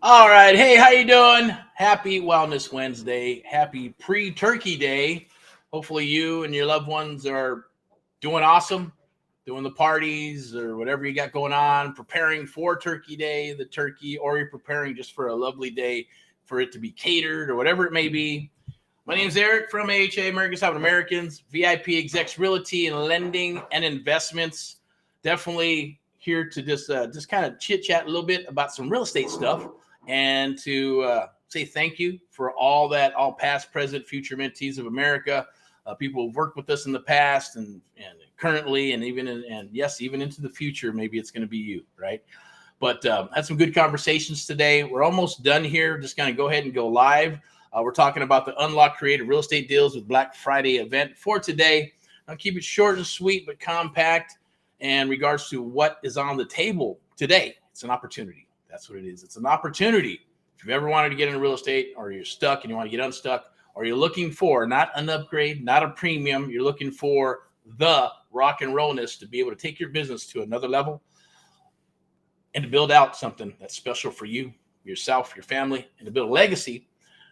All right. Hey, how you doing? Happy Wellness Wednesday. Happy pre-turkey day. Hopefully you and your loved ones are doing awesome, doing the parties or whatever you got going on, preparing for Turkey Day, the turkey, or you're preparing just for a lovely day for it to be catered or whatever it may be. My name is Erick from AHA, Americans Helping Americans, VIPeXecs Realty and Lending and Investments. Definitely here to just kind of chit chat a little bit about some real estate stuff and to say thank you for all past, present, future mentees of America, people who've worked with us in the past and currently, and even into the future. Maybe it's going to be you, right? But had some good conversations today. We're almost done here. Just going to go ahead and go live. We're talking about the Unlock Creative Real Estate Deals with Black Friday event for today. I'll keep it short and sweet, but compact. And regards to what is on the table today, it's an opportunity. That's what it is. It's an opportunity. If you've ever wanted to get into real estate, or you're stuck and you want to get unstuck, or you're looking for not an upgrade, not a premium, you're looking for the rock and rollness to be able to take your business to another level and to build out something that's special for you, yourself, your family, and to build a legacy.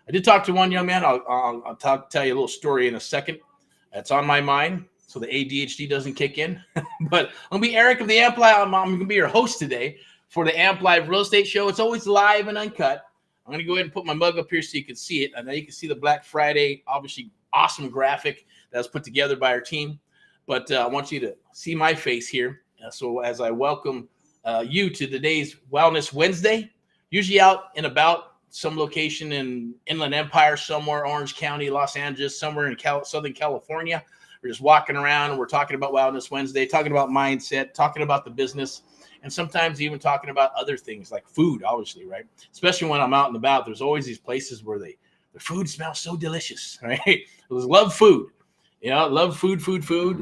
I did talk to one young man. I'll tell you a little story in a second. That's on my mind, so the ADHD doesn't kick in. But I'm going to be Erick of the Amp Live. I'm going to be your host today for the Amp Live Real Estate Show. It's always live and uncut. I'm going to go ahead and put my mug up here so you can see it. I know you can see the Black Friday, obviously awesome graphic that was put together by our team. But I want you to see my face here. So as I welcome you to today's Wellness Wednesday, usually out and about some location in Inland Empire, somewhere, Orange County, Los Angeles, somewhere in Southern California. We're just walking around and we're talking about Wellness Wednesday, talking about mindset, talking about the business, and sometimes even talking about other things like food, obviously, right? Especially when I'm out and about, there's always these places where the food smells so delicious, right? I love food, love food.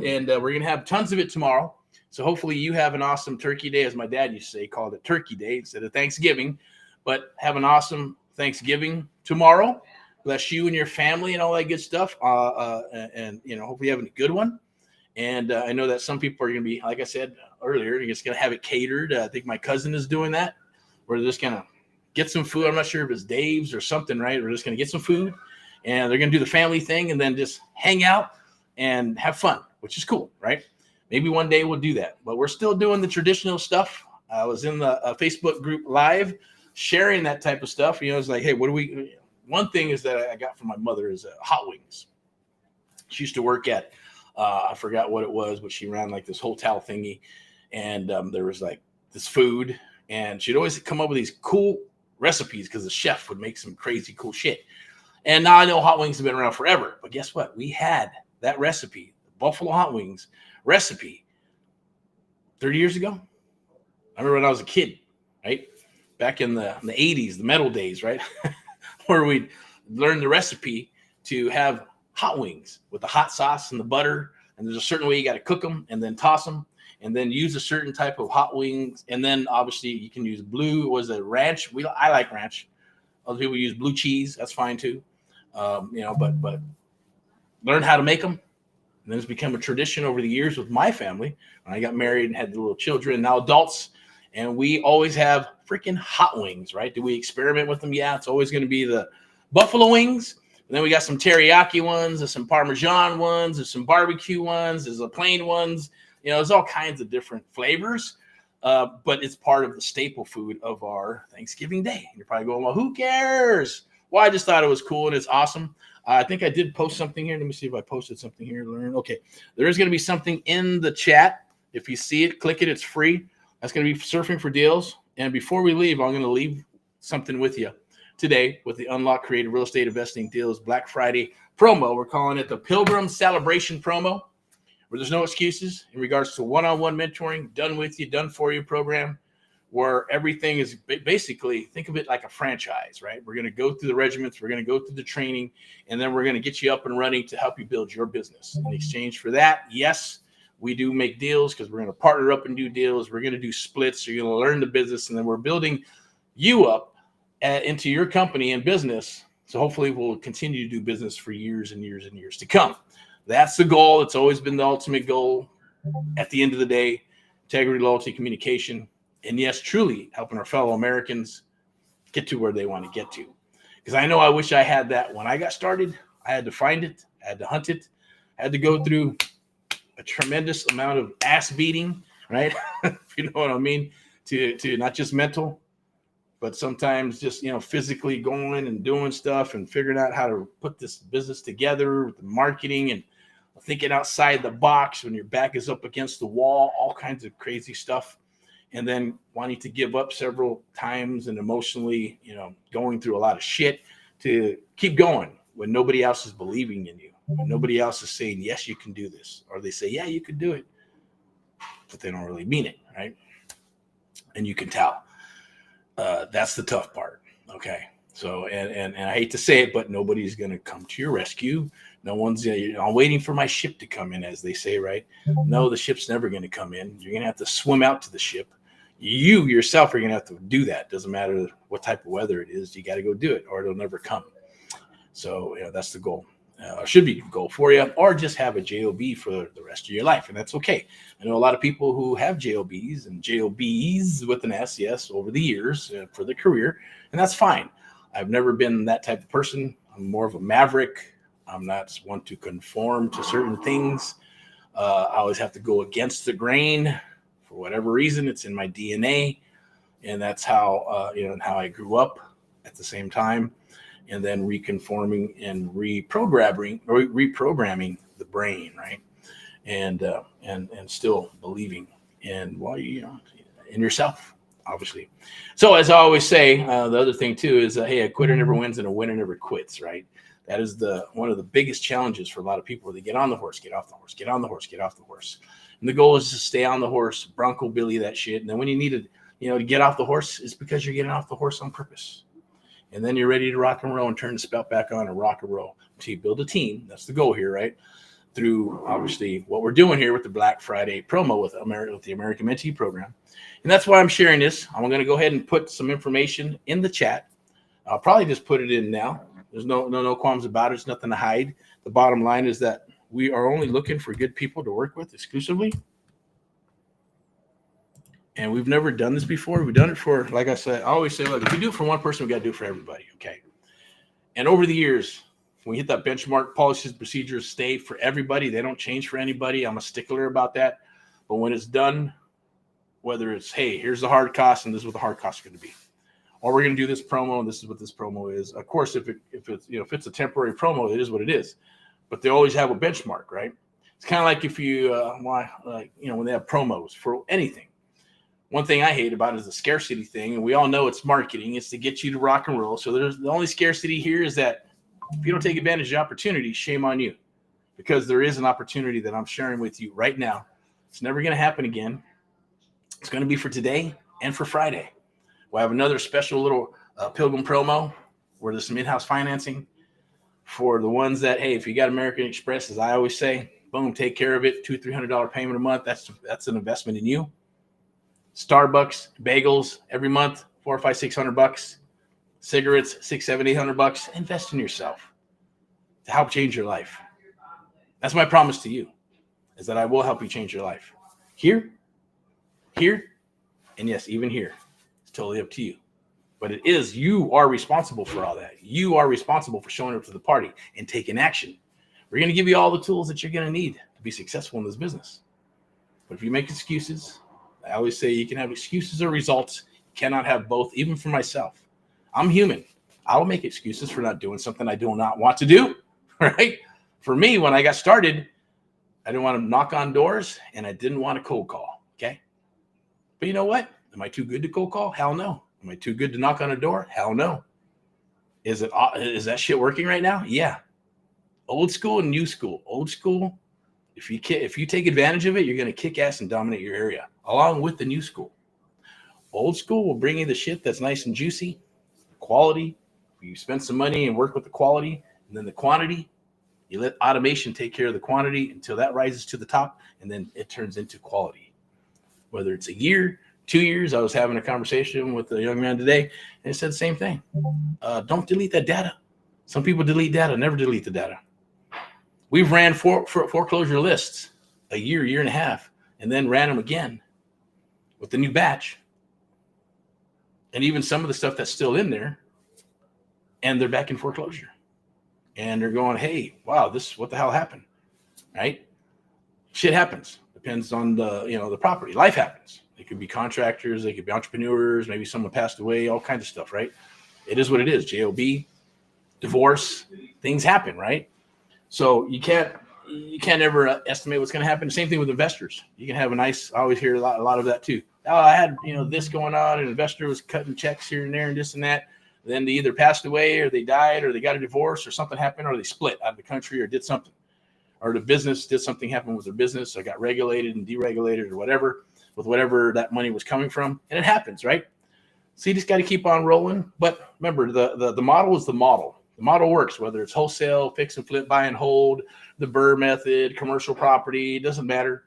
And we're going to have tons of it tomorrow. So hopefully you have an awesome turkey day, as my dad used to say, called it Turkey Day instead of Thanksgiving. But have an awesome Thanksgiving tomorrow. Bless you and your family and all that good stuff. And hopefully you have a good one. And I know that some people are going to be, like I said earlier, you're just going to have it catered. I think my cousin is doing that, where they're just going to get some food. I'm not sure if it's Dave's or something, right? We're just going to get some food, and they're going to do the family thing and then just hang out and have fun, which is cool, right? Maybe one day we'll do that. But we're still doing the traditional stuff. I was in the Facebook group live sharing that type of stuff. It's like, hey, what do we – one thing is that I got from my mother is hot wings. She used to work at I forgot what it was, but she ran like this hotel thingy, and there was like this food, and she'd always come up with these cool recipes because the chef would make some crazy cool shit. And now I know hot wings have been around forever, but guess what? We had that recipe, the Buffalo hot wings recipe, 30 years ago. I remember when I was a kid, right? Back in the 80s, the metal days, right? Where we'd learn the recipe to have hot wings with the hot sauce and the butter. And there's a certain way you got to cook them and then toss them and then use a certain type of hot wings. And then obviously you can use ranch. I like ranch. Other people use blue cheese. That's fine too. But learn how to make them. And then it's become a tradition over the years with my family. When I got married and had the little children, now adults, and we always have freaking hot wings, right? Do we experiment with them? Yeah, it's always going to be the buffalo wings. And then we got some teriyaki ones, there's some Parmesan ones, there's some barbecue ones, there's the plain ones. There's all kinds of different flavors, but it's part of the staple food of our Thanksgiving Day. And you're probably going, well, who cares? Well, I just thought it was cool and it's awesome. I think I did post something here. Let me see if I posted something here. Okay, there is going to be something in the chat. If you see it, click it. It's free. That's going to be Surfing for Deals. And before we leave, I'm going to leave something with you today with the Unlock Creative Real Estate Investing Deals Black Friday promo. We're calling it the Pilgrim Celebration promo, where there's no excuses in regards to one-on-one mentoring, done with you, done for you program, where everything is basically, think of it like a franchise, right? We're going to go through the regiments, we're going to go through the training, and then we're going to get you up and running to help you build your business. In exchange for that, yes, we do make deals because we're going to partner up and do deals. We're going to do splits. You're going to learn the business, and then we're building you up into your company and business. So hopefully we'll continue to do business for years and years and years to come. That's the goal. It's always been the ultimate goal. At the end of the day, integrity, loyalty, communication, and yes, truly helping our fellow Americans get to where they want to get to. Because I know I wish I had that when I got started. I had to find it, I had to hunt it, I had to go through a tremendous amount of ass beating, right? If you know what I mean, to not just mental, but sometimes just, physically going and doing stuff and figuring out how to put this business together with the marketing and thinking outside the box when your back is up against the wall, all kinds of crazy stuff. And then wanting to give up several times and emotionally, going through a lot of shit to keep going when nobody else is believing in you. When nobody else is saying, yes, you can do this. Or they say, yeah, you can do it. But they don't really mean it, right? And you can tell. That's the tough part. Okay. So, and I hate to say it, but nobody's going to come to your rescue. No one's, I'm waiting for my ship to come in, as they say, right? No, the ship's never going to come in. You're going to have to swim out to the ship. You yourself are going to have to do that. Doesn't matter what type of weather it is. You got to go do it or it'll never come. So, that's the goal. Should be the goal for you, or just have a JOB for the rest of your life. And that's okay. I know a lot of people who have JOBs and JOBs with an S, yes, over the years for their career. And that's fine. I've never been that type of person. I'm more of a maverick. I'm not one to conform to certain things. I always have to go against the grain for whatever reason. It's in my DNA. And that's how, and how I grew up at the same time. And then reconforming and reprogramming the brain, right? And still believing in, well, in yourself, obviously. So as I always say, the other thing too is, hey, a quitter never wins and a winner never quits, right? That is one of the biggest challenges for a lot of people. They get on the horse, get off the horse, get on the horse, get off the horse. And the goal is to stay on the horse, Bronco Billy that shit. And then when you need to get off the horse, it's because you're getting off the horse on purpose. And then you're ready to rock and roll and turn the spelt back on and rock and roll until you build a team. That's the goal here, right? Through, obviously, what we're doing here with the Black Friday promo with the American Mentee program. And that's why I'm sharing this. I'm going to go ahead and put some information in the chat. I'll probably just put it in now. There's no qualms about it. It's nothing to hide. The bottom line is that we are only looking for good people to work with exclusively. And we've never done this before. We've done it for, like I said, I always say, look, if we do it for one person, we got to do it for everybody, okay? And over the years, when we hit that benchmark, policies, procedures stay for everybody. They don't change for anybody. I'm a stickler about that. But when it's done, whether it's, hey, here's the hard cost and this is what the hard costs are going to be, or we're going to do this promo and this is what this promo is. Of course, if it's a temporary promo, it is what it is. But they always have a benchmark, right? It's kind of like if you, when they have promos for anything. One thing I hate about it is the scarcity thing, and we all know it's marketing. It's to get you to rock and roll. So there's the only scarcity here is that if you don't take advantage of the opportunity, shame on you, because there is an opportunity that I'm sharing with you right now. It's never going to happen again. It's going to be for today and for Friday. We'll have another special little Pilgrim promo where there's some in-house financing for the ones that, hey, if you got American Express, as I always say, boom, take care of it. $200-$300 payment a month. That's an investment in you. Starbucks, bagels every month, $400, $500, $600. Cigarettes, $600, $700, $800. Invest in yourself to help change your life. That's my promise to you, is that I will help you change your life. Here, and yes, even here. It's totally up to you. But you are responsible for all that. You are responsible for showing up to the party and taking action. We're going to give you all the tools that you're going to need to be successful in this business. But if you make excuses, I always say you can have excuses or results. You cannot have both, even for myself. I'm human. I will make excuses for not doing something I do not want to do, right? For me, when I got started, I didn't want to knock on doors and I didn't want to cold call, okay? But you know what? Am I too good to cold call? Hell no. Am I too good to knock on a door? Hell no. Is that shit working right now? Yeah. Old school and new school. Old school, if you take advantage of it, you're going to kick ass and dominate your area, along with the new school. Old school will bring you the shit that's nice and juicy, quality. You spend some money and work with the quality, and then the quantity, you let automation take care of the quantity until that rises to the top, and then it turns into quality. Whether it's a year, 2 years, I was having a conversation with a young man today, and he said the same thing. Don't delete that data. Some people delete data, never delete the data. We've ran foreclosure lists a year and a half, and then ran them again with the new batch. and even some of the stuff that's still in there, and they're back in foreclosure. And they're going, hey, wow, what the hell happened, right? Shit happens. Depends on the property. Life happens. They could be contractors. They could be entrepreneurs. Maybe someone passed away, all kinds of stuff, right? It is what it is. JOB, divorce, things happen, right? So you can't ever estimate what's going to happen. Same thing with investors. You can have I always hear a lot of that too. Oh, I had, this going on. An investor was cutting checks here and there and this and that. Then they either passed away or they died or they got a divorce or something happened or they split out of the country or did something. Or the business did something happen with their business or got regulated and deregulated or whatever, with whatever that money was coming from. And it happens, right? So you just got to keep on rolling. But remember, the model is the model. The model works, whether it's wholesale, fix and flip, buy and hold, the Burr method, commercial property, it doesn't matter.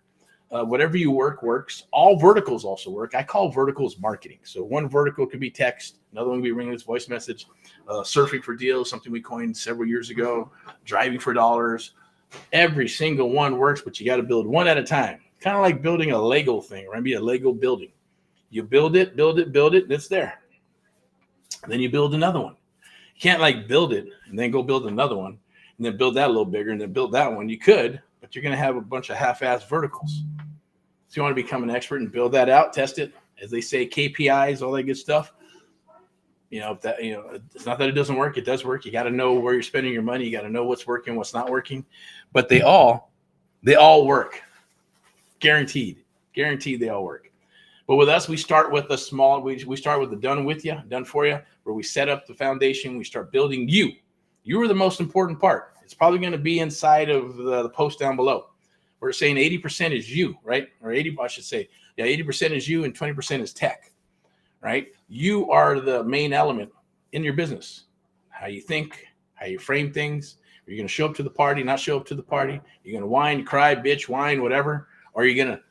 Whatever you works. All verticals also work. I call verticals marketing. So one vertical could be text, another one could be ringless voice message, surfing for deals, something we coined several years ago, driving for dollars. Every single one works, but you got to build one at a time. Kind of like building a Lego thing, or maybe a Lego building. You build it, and it's there. And then you build another one. You can't build it and then go build another one and then build that a little bigger and then build that one. You could, but you're going to have a bunch of half-assed verticals. So you want to become an expert and build that out, test it. As they say, KPIs, all that good stuff. It's not that it doesn't work. It does work. You got to know where you're spending your money. You got to know what's working, what's not working. But they all work. Guaranteed they all work. But with us, we start with we start with the done for you, where we set up the foundation. We start building you. You are the most important part. It's probably going to be inside of the post down below. We're saying 80% is you, right? Or 80, I should say. Yeah, 80% is you and 20% is tech, right? You are the main element in your business. How you think, how you frame things. Are you going to show up to the party, not show up to the party? You're going to whine, cry, bitch, whine, whatever. Or are you going to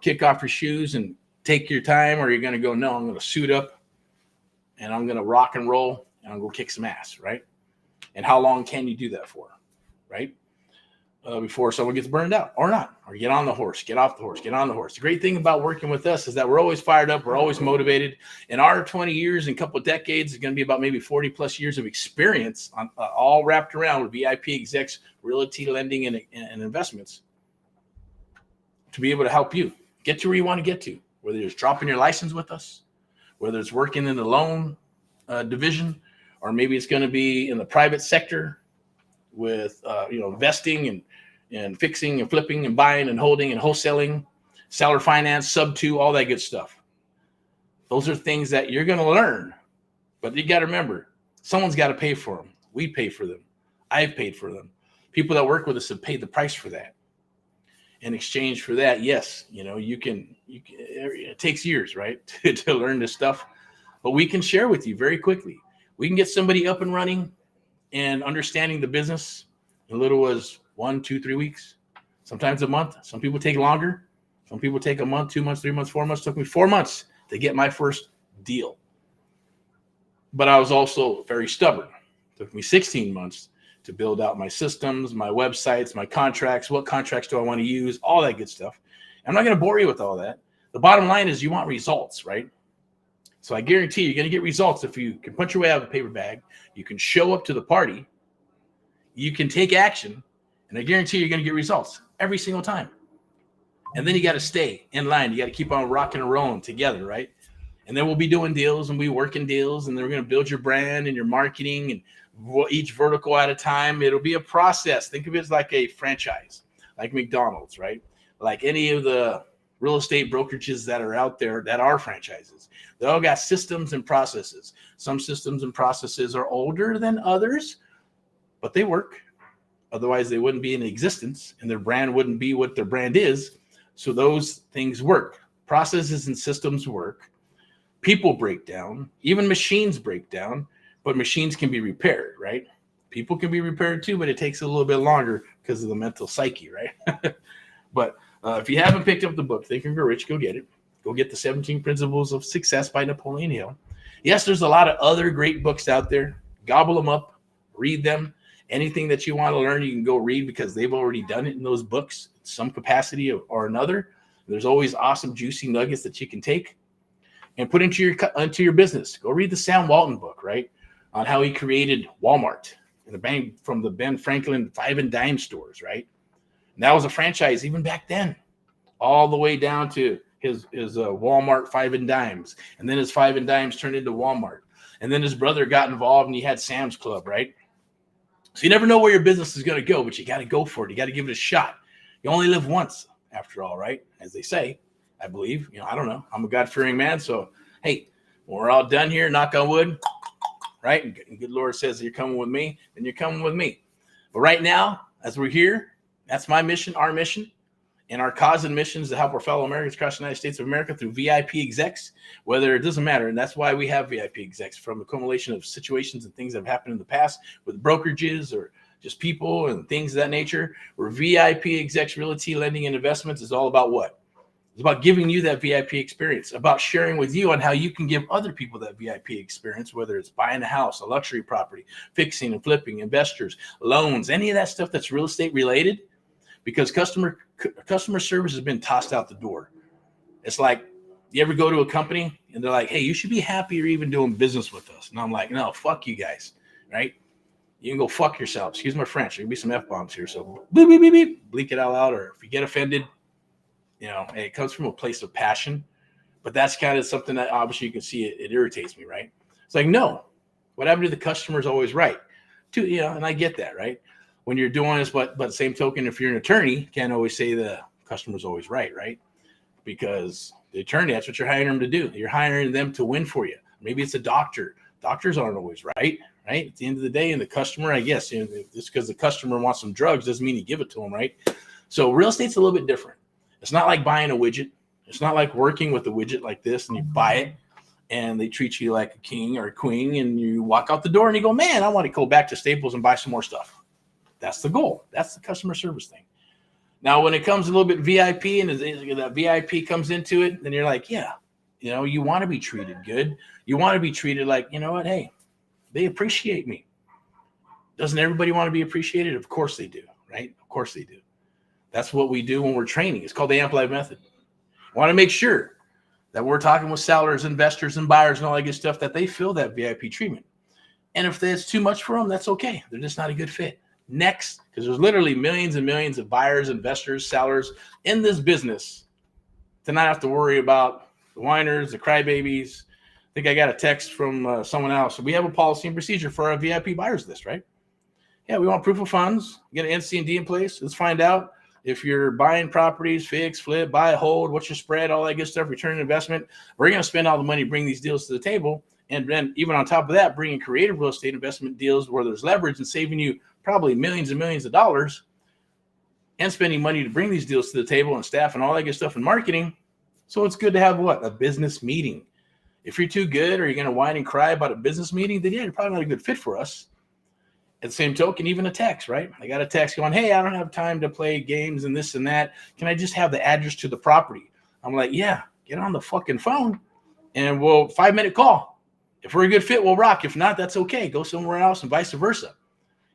kick off your shoes and take your time? Or are you going to go, no, I'm going to suit up and I'm going to rock and roll and I'm going to kick some ass, right? And how long can you do that for, right? Before someone gets burned out or not, or get on the horse, get off the horse, get on the horse. The great thing about working with us is that we're always fired up. We're always motivated. In our 20 years and a couple of decades, it's going to be about maybe 40 plus years of experience on all wrapped around with VIPeXecs, realty, lending, and investments to be able to help you get to where you want to get to, whether it's dropping your license with us, whether it's working in the loan division, or maybe it's going to be in the private sector with investing and fixing and flipping and buying and holding and wholesaling, seller finance, sub-2, all that good stuff. Those are things that you're going to learn, but you got to remember, someone's got to pay for them. We pay for them. I've paid for them. People that work with us have paid the price for that. In exchange for that, yes, you can it takes years, right, to learn this stuff, but we can share with you very quickly. We can get somebody up and running and understanding the business as little as 1, 2, 3 weeks, sometimes a month. Some people take longer. Some people take a month, 2 months, 3 months, 4 months. It took me 4 months to get my first deal. But I was also very stubborn. It took me 16 months to build out my systems, my websites, my contracts. What contracts do I want to use? All that good stuff. I'm not going to bore you with all that. The bottom line is you want results, right? So I guarantee you're going to get results if you can punch your way out of a paper bag. You can show up to the party. You can take action. And I guarantee you're going to get results every single time. And then you got to stay in line. You got to keep on rocking and rolling together, right? And then we'll be doing deals and we working deals. And then we're going to build your brand and your marketing and each vertical at a time. It'll be a process. Think of it as like a franchise, like McDonald's, right? Like any of the real estate brokerages that are out there that are franchises. They all got systems and processes. Some systems and processes are older than others, but they work. Otherwise, they wouldn't be in existence and their brand wouldn't be what their brand is. So those things work. Processes and systems work. People break down. Even machines break down, but machines can be repaired, right? People can be repaired too, but it takes a little bit longer because of the mental psyche, right? But if you haven't picked up the book, Think and Grow Rich, go get it. Go get the 17 Principles of Success by Napoleon Hill. Yes, there's a lot of other great books out there. Gobble them up, read them. Anything that you want to learn, you can go read because they've already done it in those books, some capacity or another. There's always awesome, juicy nuggets that you can take. and put into your business. Go read the Sam Walton book, right, on how he created Walmart and the bank from the Ben Franklin 5 and dime stores, right? And that was a franchise even back then, all the way down to his Walmart 5 and dimes, and then his 5 and dimes turned into Walmart, and then his brother got involved and he had Sam's Club, right? So you never know where your business is going to go, but you got to go for it. You got to give it a shot. You only live once, after all, right? As they say, I believe. I don't know. I'm a God-fearing man, so hey, when we're all done here, knock on wood, right? And good Lord says you're coming with me, then you're coming with me. But right now, as we're here, that's my mission, our mission. And our cause and mission is to help our fellow Americans across the United States of America through VIPeXecs, whether it doesn't matter. And that's why we have VIPeXecs, from accumulation of situations and things that have happened in the past with brokerages or just people and things of that nature. Where VIPeXecs Realty Lending and Investments is all about what? It's about giving you that VIP experience, about sharing with you on how you can give other people that VIP experience, whether it's buying a house, a luxury property, fixing and flipping, investors, loans, any of that stuff that's real estate related. Because customer service has been tossed out the door. It's like, you ever go to a company and they're like, hey, you should be happy you're even doing business with us. And I'm like, no, fuck you guys, right? You can go fuck yourself. Excuse my French. There can be some F-bombs here. So beep, beep, beep, beep. Bleep it out loud. Or if you get offended, it comes from a place of passion. But that's kind of something that obviously you can see it irritates me, right? It's like, no, what happened to the customer is always right. And I get that, right? When you're doing this, but same token, if you're an attorney, you can't always say the customer's always right? Because the attorney, that's what you're hiring them to do. You're hiring them to win for you. Maybe it's a doctor. Doctors aren't always right? At the end of the day, and the customer, I guess, just because the customer wants some drugs doesn't mean you give it to them, right? So real estate's a little bit different. It's not like buying a widget. It's not like working with a widget like this and you buy it and they treat you like a king or a queen and you walk out the door and you go, man, I want to go back to Staples and buy some more stuff. That's the goal. That's the customer service thing. Now, when it comes a little bit VIP and that VIP comes into it, then you're like, yeah, you want to be treated good. You want to be treated like, you know what? Hey, they appreciate me. Doesn't everybody want to be appreciated? Of course they do, right? Of course they do. That's what we do when we're training. It's called the Amplified Method. We want to make sure that we're talking with sellers, investors, and buyers and all that good stuff, that they feel that VIP treatment. And if that's too much for them, that's okay. They're just not a good fit. Next, because there's literally millions and millions of buyers, investors, sellers in this business to not have to worry about the whiners, the crybabies. I think I got a text from someone else. We have a policy and procedure for our VIP buyers list, right? Yeah, we want proof of funds, get an NC&D in place. Let's find out if you're buying properties, fix, flip, buy, hold, what's your spread, all that good stuff, return on investment. We're going to spend all the money to bring these deals to the table. And then even on top of that, bringing creative real estate investment deals where there's leverage and saving you probably millions and millions of dollars and spending money to bring these deals to the table and staff and all that good stuff and marketing. So it's good to have what? A business meeting. If you're too good or you're going to whine and cry about a business meeting, then yeah, you're probably not a good fit for us. At the same token, even a text, right? I got a text going, hey, I don't have time to play games and this and that. Can I just have the address to the property? I'm like, yeah, get on the fucking phone and we'll 5-minute call. If we're a good fit, we'll rock. If not, that's okay. Go somewhere else and vice versa.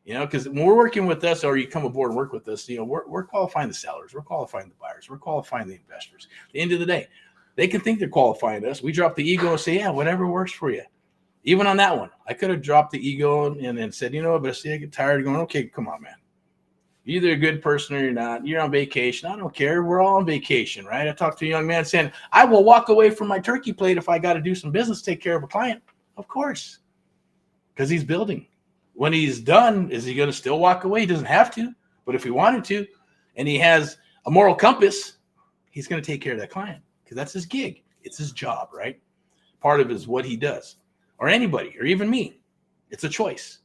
Because when we're working with us or you come aboard and work with us, we're qualifying the sellers. We're qualifying the buyers. We're qualifying the investors. At the end of the day, they can think they're qualifying us. We drop the ego and say, yeah, whatever works for you. Even on that one, I could have dropped the ego and said, but I get tired of going, okay, come on, man. You're either a good person or you're not. You're on vacation. I don't care. We're all on vacation, right? I talked to a young man saying, I will walk away from my turkey plate if I got to do some business, take care of a client. Of course, because he's building. When he's done, is he going to still walk away? He doesn't have to, but if he wanted to, and he has a moral compass, he's going to take care of that client because that's his gig. It's his job, right? Part of it is what he does, or anybody, or even me. It's a choice.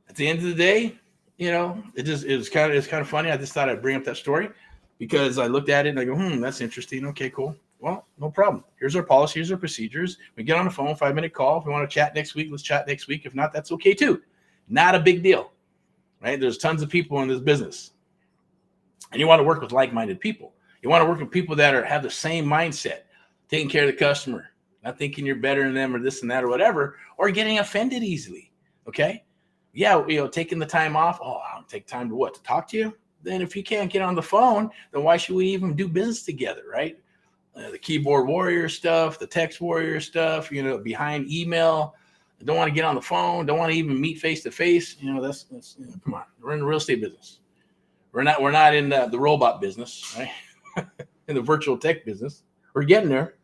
At the end of the day, it's kind of funny. I just thought I'd bring up that story because I looked at it and I go, that's interesting. Okay, cool. Well, no problem. Here's our policy. Here's our procedures. We get on the phone, 5-minute call. If we want to chat next week, let's chat next week. If not, that's okay too. Not a big deal, right? There's tons of people in this business. And you want to work with like-minded people. You want to work with people that have the same mindset, taking care of the customer, not thinking you're better than them or this and that or whatever, or getting offended easily, okay? Yeah, taking the time off. Oh, I don't take time to what? To talk to you? Then if you can't get on the phone, then why should we even do business together, right? the keyboard warrior stuff, the text warrior stuff, behind email. Don't want to get on the phone. Don't want to even meet face to face. That's come on. We're in the real estate business. We're not in the robot business, right? In the virtual tech business. We're getting there.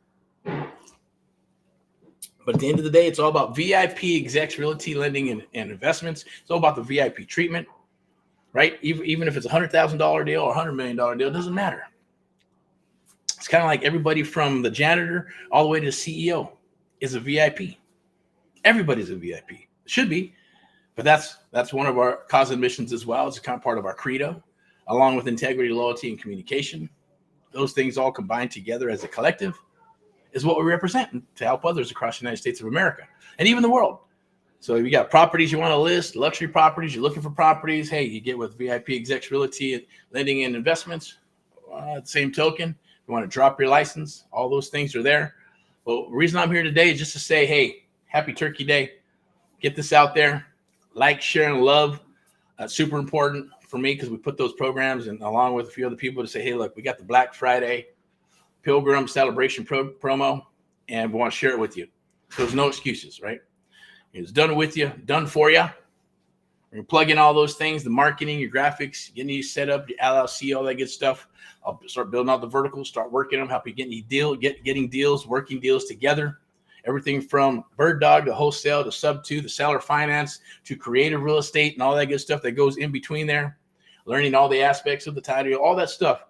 But at the end of the day, it's all about VIPeXecs, realty, lending, and investments. It's all about the VIP treatment, right? Even if it's a $100,000 deal or $100 million deal, it doesn't matter. It's kind of like everybody from the janitor all the way to the CEO is a VIP. Everybody's a VIP. Should be. But that's one of our cause and missions as well. It's kind of part of our credo, along with integrity, loyalty, and communication. Those things all combined together as a collective is what we represent to help others across the United States of America and even the world. So if you got properties you want to list, luxury properties, you're looking for properties, hey, you get with VIPeXecs Realty, Lending, and Investments. At the same token, you want to drop your license, all those things are there. Well, the reason I'm here today is just to say, hey, happy Turkey Day. Get this out there. Like, share, and love. That's super important for me because we put those programs and along with a few other people to say, hey, look, we got the Black Friday Pilgrim celebration promo, and we want to share it with you. So there's no excuses, right? It's done with you, done for you. You're plugging all those things, the marketing, your graphics, getting you set up, your LLC, all that good stuff. I'll start building out the verticals, start working them, help you getting deals, working deals together. Everything from bird dog to wholesale to sub to the seller finance to creative real estate and all that good stuff that goes in between there. Learning all the aspects of the title, all that stuff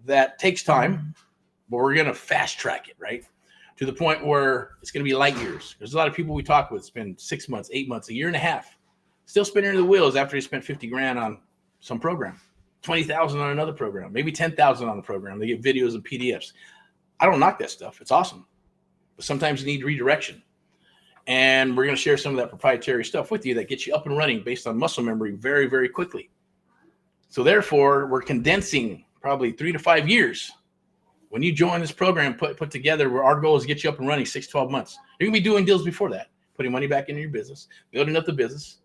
that takes time. But we're going to fast track it, right? To the point where it's going to be light years. There's a lot of people we talk with spend 6 months, 8 months, a year and a half, still spinning the wheels after they spent 50 grand on some program, 20,000 on another program, maybe 10,000 on the program. They get videos and PDFs. I don't knock that stuff. It's awesome. But sometimes you need redirection. And we're going to share some of that proprietary stuff with you that gets you up and running based on muscle memory very, very quickly. So therefore, we're condensing probably 3 to 5 years. When you join this program put together, where our goal is to get you up and running 6, 12 months. You're going to be doing deals before that, putting money back into your business, building up the business.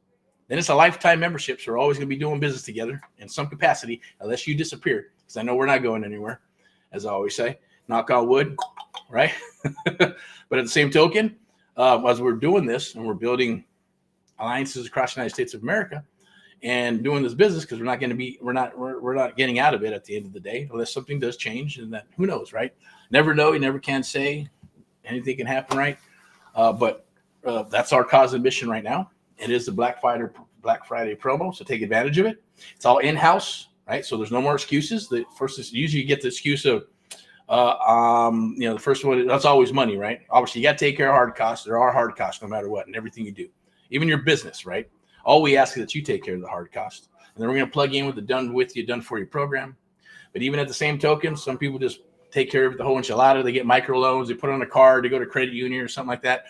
Then it's a lifetime membership, so we're always going to be doing business together in some capacity, unless you disappear, because I know we're not going anywhere, as I always say. Knock on wood, right? But at the same token, as we're doing this and we're building alliances across the United States of America, and doing this business, because we're not getting out of it at the end of the day, unless something does change, and that who knows, right? Never know, you never can say. Anything can happen, right? But that's our cause and mission right now. It is the Black Friday promo, so take advantage of it. It's all in-house, right? So there's no more excuses. The first is usually you get the excuse of the first one, that's always money, right? Obviously, you got to take care of hard costs. There are hard costs no matter what, and everything you do, even your business, right? All we ask is that you take care of the hard cost. And then we're going to plug in with the done with you, done for you program. But even at the same token, some people just take care of the whole enchilada. They get microloans. They put on a card to go to credit union or something like that.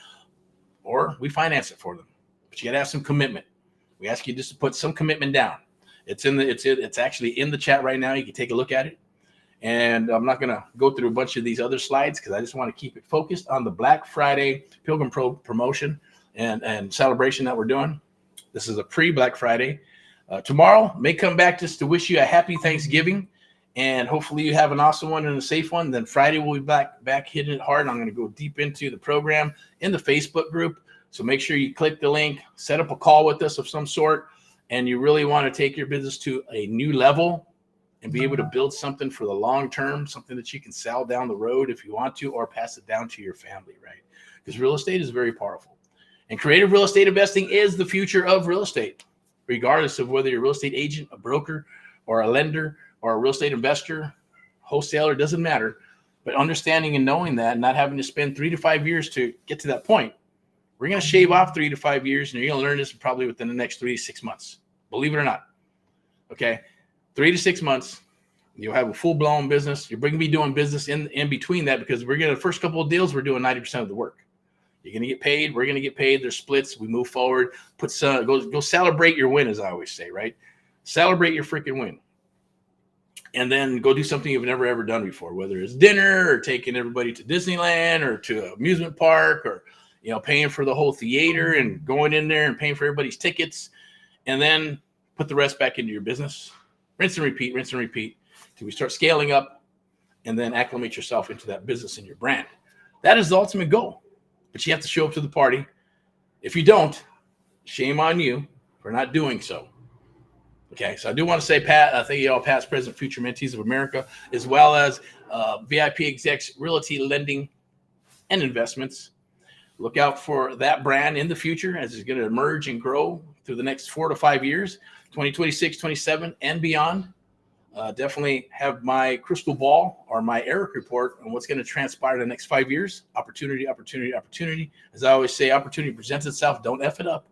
Or we finance it for them. But you got to have some commitment. We ask you just to put some commitment down. It's actually in the chat right now. You can take a look at it. And I'm not going to go through a bunch of these other slides because I just want to keep it focused on the Black Friday Pilgrim promotion and celebration that we're doing. This is a pre-Black Friday. Tomorrow may come back just to wish you a happy Thanksgiving, and hopefully you have an awesome one and a safe one. Then Friday we'll be back hitting it hard. I'm going to go deep into the program in the Facebook group. So make sure you click the link, set up a call with us of some sort, and you really want to take your business to a new level and be able to build something for the long term, something that you can sell down the road if you want to, or pass it down to your family, right? Because real estate is very powerful. And creative real estate investing is the future of real estate, regardless of whether you're a real estate agent, a broker, or a lender, or a real estate investor, wholesaler, doesn't matter. But understanding and knowing that, and not having to spend 3 to 5 years to get to that point, we're going to shave off 3 to 5 years, and you're going to learn this probably within the next 3 to 6 months. Believe it or not. Okay, 3 to 6 months, you'll have a full-blown business. You're going to be doing business in between that, because the first couple of deals, we're doing 90% of the work. You're going to get paid. We're going to get paid. There's splits. We move forward. Go celebrate your win, as I always say, right? Celebrate your freaking win. And then go do something you've never, ever done before, whether it's dinner or taking everybody to Disneyland or to an amusement park, or, paying for the whole theater and going in there and paying for everybody's tickets, and then put the rest back into your business. Rinse and repeat till we start scaling up and then acclimate yourself into that business and your brand. That is the ultimate goal. But you have to show up to the party. If you don't, shame on you for not doing so. Okay, so I do want to say, Pat, thank you all, past, present, future mentees of America, as well as VIPeXecs Realty Lending and Investments. Look out for that brand in the future as it's going to emerge and grow through the next 4 to 5 years, 2026, 27, and beyond. Definitely have my crystal ball or my Erick report on what's going to transpire in the next 5 years. Opportunity, opportunity, opportunity. As I always say, opportunity presents itself. Don't F it up.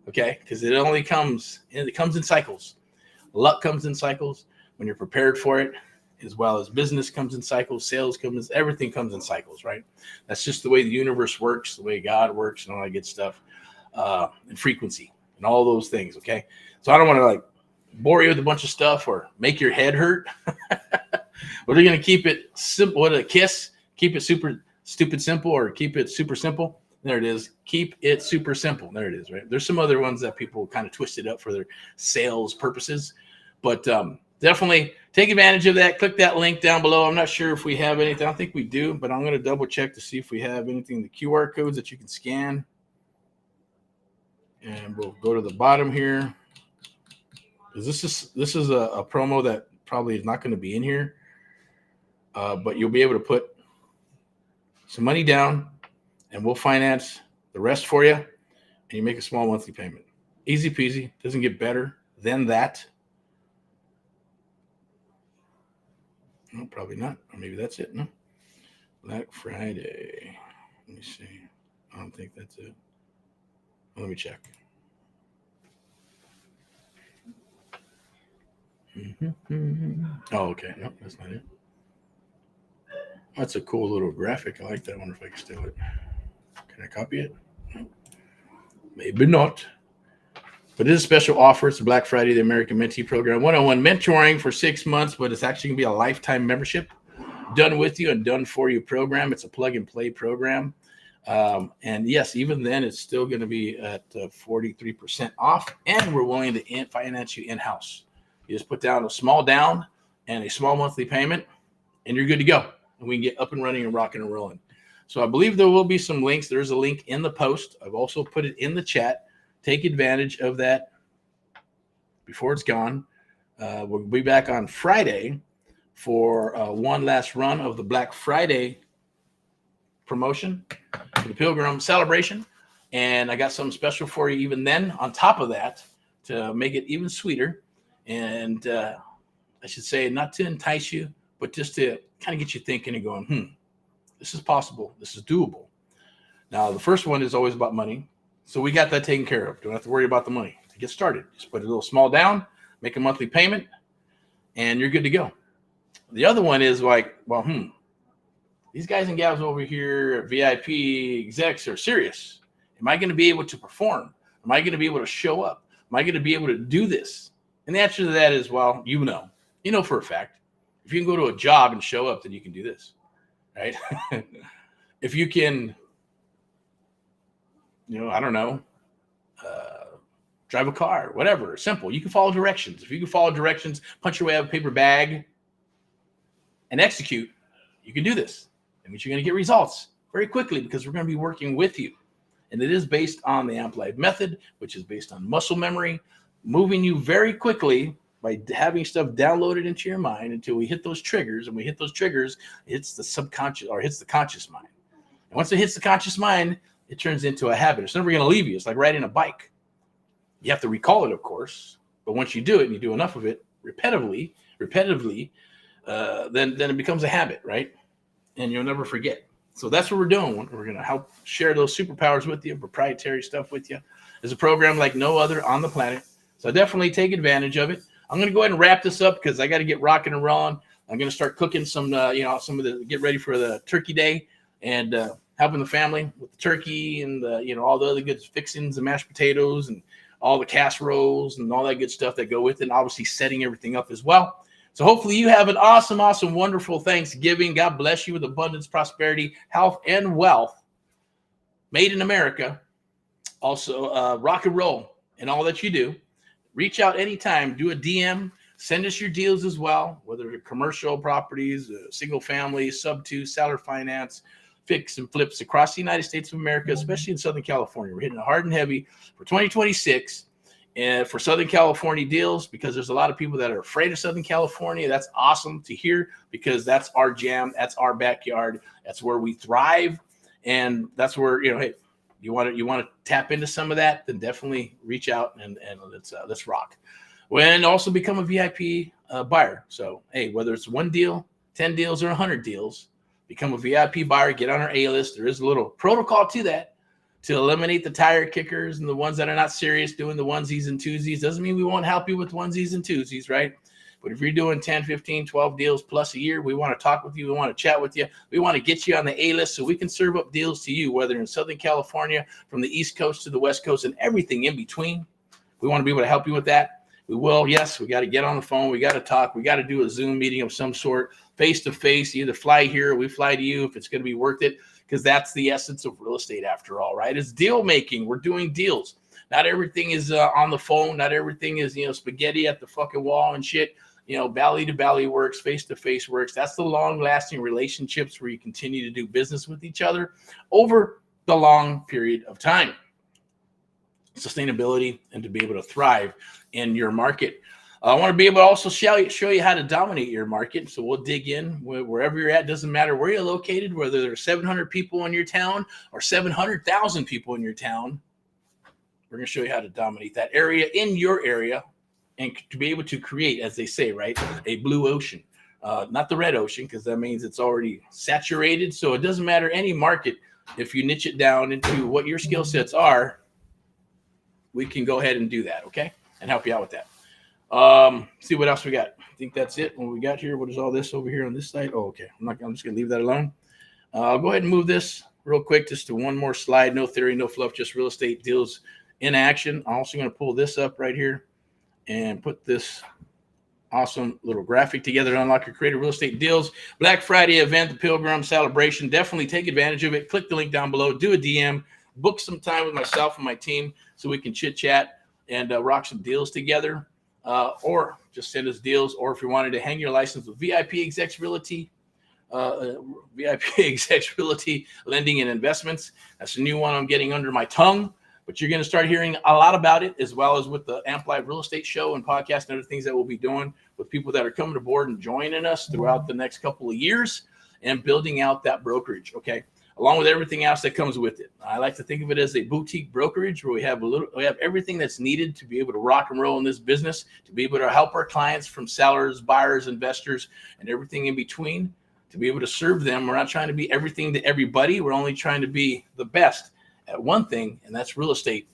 Okay, because it only comes in cycles. Luck comes in cycles when you're prepared for it, as well as business comes in cycles, sales comes, everything comes in cycles, right? That's just the way the universe works, the way God works, and all that good stuff, and frequency and all those things. Okay, so I don't want to like bore you with a bunch of stuff or make your head hurt. We're going to keep it simple. What a kiss. Keep it super stupid simple, or keep it super simple. There it is. Keep it super simple. There it is, right? There's some other ones that people kind of twisted up for their sales purposes, but definitely take advantage of that. Click that link down below. I'm not sure if we have anything. I don't think we do, but I'm going to double check to see if we have anything. The QR codes that you can scan. And we'll go to the bottom here. This is a promo that probably is not going to be in here, but you'll be able to put some money down, and we'll finance the rest for you, and you make a small monthly payment. Easy peasy. Doesn't get better than that. No, probably not. Or maybe that's it. No. Black Friday. Let me see. I don't think that's it. Let me check. Oh, okay. No, that's not it. That's a cool little graphic. I like that. I wonder if I can steal it. Can I copy it? No. Maybe not. But it is a special offer. It's Black Friday, the American Mentee Program. 101 mentoring for 6 months, but it's actually going to be a lifetime membership. Done with you and done for you program. It's a plug and play program. And yes, even then, it's still going to be at 43% off, and we're willing to finance you in-house. You just put down a small down and a small monthly payment, and you're good to go. And we can get up and running and rocking and rolling. So I believe there will be some links. There's a link in the post. I've also put it in the chat. Take advantage of that before it's gone. We'll be back on Friday for one last run of the Black Friday promotion for the Pilgrim celebration. And I got something special for you even then on top of that to make it even sweeter. And I should say, not to entice you, but just to kind of get you thinking and going, this is possible. This is doable. Now, the first one is always about money. So we got that taken care of. Don't have to worry about the money to get started. Just put a little small down, make a monthly payment, and you're good to go. The other one is like, well, these guys and gals over here at VIPeXecs are serious. Am I going to be able to perform? Am I going to be able to show up? Am I going to be able to do this? And the answer to that is, well, you know for a fact. If you can go to a job and show up, then you can do this, right? If you can, I don't know, drive a car, whatever, simple. You can follow directions. If you can follow directions, punch your way out of a paper bag, and execute, you can do this. That means you're going to get results very quickly because we're going to be working with you. And it is based on the Amplified method, which is based on muscle memory, moving you very quickly by having stuff downloaded into your mind until we hit those triggers. And we hit those triggers, it hits the subconscious or hits the conscious mind. And once it hits the conscious mind, it turns into a habit. It's never going to leave you. It's like riding a bike. You have to recall it, of course. But once you do it and you do enough of it repetitively, then it becomes a habit, right? And you'll never forget. So that's what we're doing. We're going to help share those superpowers with you, proprietary stuff with you. There's a program like no other on the planet. So definitely take advantage of it. I'm going to go ahead and wrap this up because I got to get rocking and rolling. I'm going to start cooking some get ready for the turkey day and helping the family with the turkey and all the other good fixings and mashed potatoes and all the casseroles and all that good stuff that go with it. And obviously setting everything up as well. So hopefully you have an awesome, awesome, wonderful Thanksgiving. God bless you with abundance, prosperity, health, and wealth. Made in America. Also, rock and roll in all that you do. Reach out anytime. Do a DM. Send us your deals as well, whether they're commercial properties, single family, sub-2, seller finance, fix and flips across the United States of America, especially in Southern California. We're hitting it hard and heavy for 2026. And for Southern California deals, because there's a lot of people that are afraid of Southern California. That's awesome to hear, because that's our jam. That's our backyard. That's where we thrive. And that's where, hey, you want to tap into some of that, then definitely reach out and let's rock. And also become a VIP buyer. So, hey, whether it's 1 deal, 10 deals, or 100 deals, become a VIP buyer, get on our A-list. There is a little protocol to that to eliminate the tire kickers and the ones that are not serious doing the onesies and twosies. Doesn't mean we won't help you with onesies and twosies, right? But if you're doing 10, 15, 12 deals plus a year, we want to talk with you. We want to chat with you. We want to get you on the A-list so we can serve up deals to you, whether in Southern California, from the East Coast to the West Coast, and everything in between. We want to be able to help you with that. We will. Yes, we got to get on the phone. We got to talk. We got to do a Zoom meeting of some sort, face-to-face. Either fly here or we fly to you if it's going to be worth it, because that's the essence of real estate after all, right? It's deal making. We're doing deals. Not everything is on the phone. Not everything is, spaghetti at the fucking wall and shit. Belly to belly works, face to face works. That's the long lasting relationships where you continue to do business with each other over the long period of time. Sustainability and to be able to thrive in your market. I want to be able to also show you how to dominate your market. So we'll dig in wherever you're at. Doesn't matter where you're located, whether there's 700 people in your town or 700,000 people in your town. We're going to show you how to dominate that area in your area, and to be able to create, as they say, right, a blue ocean, not the red ocean, because that means it's already saturated. So it doesn't matter any market. If you niche it down into what your skill sets are, we can go ahead and do that, okay, and help you out with that. See what else we got. I think that's it. What we got here. What is all this over here on this side? Oh, okay. I'm just gonna leave that alone. I'll go ahead and move this real quick just to one more slide. No theory, no fluff, just real estate deals in action. I'm also gonna pull this up right here and put this awesome little graphic together to unlock your creative real estate deals. Black Friday event, the Pilgrim celebration. Definitely take advantage of it. Click the link down below. Do a DM. Book some time with myself and my team so we can chit chat and rock some deals together, or just send us deals. Or if you wanted to hang your license with VIPeXecs Realty, VIPeXecs Realty Lending and Investments. That's a new one I'm getting under my tongue, but you're going to start hearing a lot about it, as well as with the Amplified Real Estate Show and podcast and other things that we'll be doing with people that are coming aboard and joining us throughout the next couple of years and building out that brokerage. Okay. Along with everything else that comes with it. I like to think of it as a boutique brokerage where we have everything that's needed to be able to rock and roll in this business, to be able to help our clients from sellers, buyers, investors, and everything in between, to be able to serve them. We're not trying to be everything to everybody. We're only trying to be the best at one thing, and that's real estate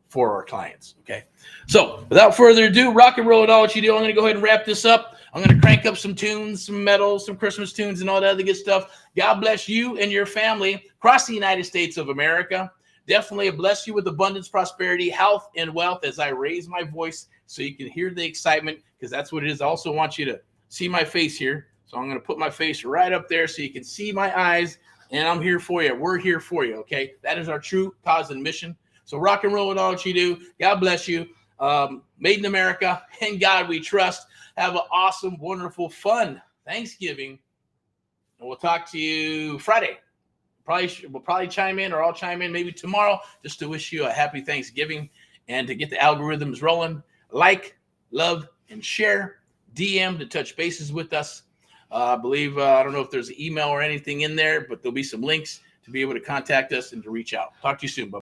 for our clients. Okay. So without further ado, rock and roll it all what you do. I'm going to go ahead and wrap this up. I'm going to crank up some tunes, some metal, some Christmas tunes, and all that other good stuff. God bless you and your family across the United States of America. Definitely bless you with abundance, prosperity, health, and wealth as I raise my voice so you can hear the excitement, because that's what it is. I also want you to see my face here. So I'm going to put my face right up there so you can see my eyes, and I'm here for you. We're here for you, okay? That is our true cause and mission. So rock and roll with all that you do. God bless you. Made in America, in God we trust. Have an awesome, wonderful, fun Thanksgiving. And we'll talk to you Friday. We'll probably chime in, or I'll chime in maybe tomorrow, just to wish you a happy Thanksgiving and to get the algorithms rolling. Like, love, and share. DM to touch bases with us. I believe, I don't know if there's an email or anything in there, but there'll be some links to be able to contact us and to reach out. Talk to you soon. Bye.